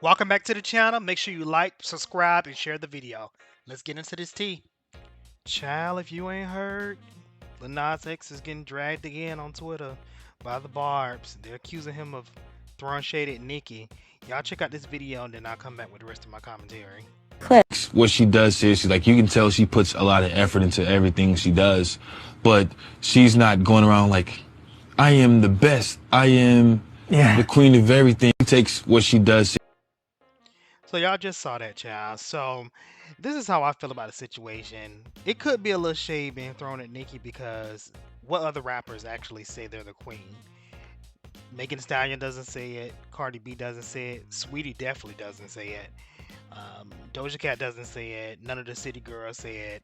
Welcome back to the channel. Make sure you like, subscribe, and share the video. Let's get into this tea. Child, if you ain't heard, Lil Nas X is getting dragged again on Twitter by the Barbs. They're accusing him of throwing shade at Nicki. Y'all check out this video and then I'll come back with the rest of my commentary. What she does is she's like, you can tell she puts a lot of effort into everything she does, but she's not going around like, I am the best, I am the queen of everything. She takes what she does. So y'all just saw that, child. So this is how I feel about the situation. It could be a little shade being thrown at Nicki because what other rappers actually say they're the queen? Megan Thee Stallion doesn't say it. Cardi B doesn't say it. Sweetie definitely doesn't say it. Doja Cat doesn't say it. None of the city girls say it.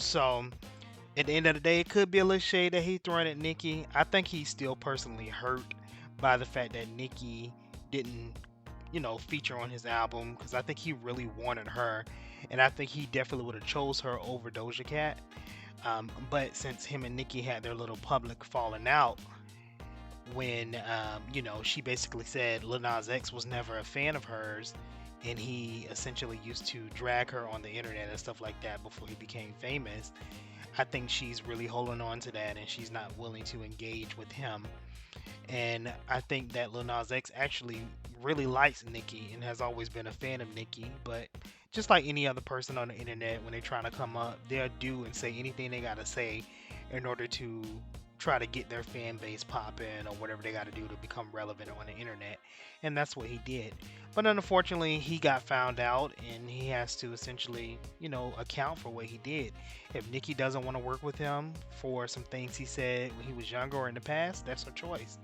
So at the end of the day, it could be a little shade that he throwing at Nicki. I think he's still personally hurt by the fact that Nicki didn't, feature on his album because I think he really wanted her, and I think he definitely would have chose her over Doja Cat. But since him and Nicki had their little public falling out, when she basically said Lil Nas X was never a fan of hers, and he essentially used to drag her on the internet and stuff like that before he became famous. I think she's really holding on to that, and she's not willing to engage with him. And I think that Lil Nas X actually really likes Nicki and has always been a fan of Nicki. But just like any other person on the internet, when they're trying to come up, they'll do and say anything they gotta say in order to try to get their fan base popping or whatever they got to do to become relevant on the internet. And that's what he did. But unfortunately, he got found out and he has to essentially, account for what he did. If Nicki doesn't want to work with him for some things he said when he was younger or in the past, that's her choice.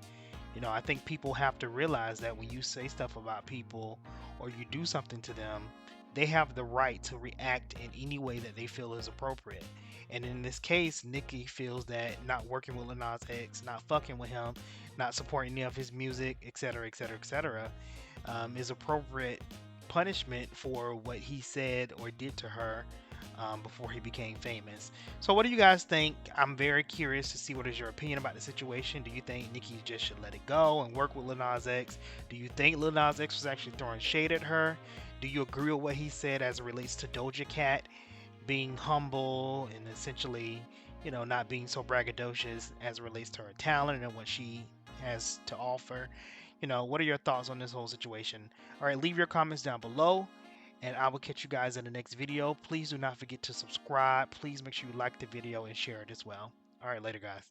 I think people have to realize that when you say stuff about people or you do something to them, they have the right to react in any way that they feel is appropriate. And in this case, Nicki feels that not working with Lil Nas X, not fucking with him, not supporting any of his music, etc., etc., etc., is appropriate punishment for what he said or did to her before he became famous. So, what do you guys think? I'm very curious to see what is your opinion about the situation. Do you think Nicki just should let it go and work with Lil Nas X? Do you think Lil Nas X was actually throwing shade at her? Do you agree with what he said as it relates to Doja Cat being humble and essentially, not being so braggadocious as it relates to her talent and what she has to offer? What are your thoughts on this whole situation? All right, leave your comments down below and I will catch you guys in the next video. Please do not forget to subscribe. Please make sure you like the video and share it as well. All right, later, guys.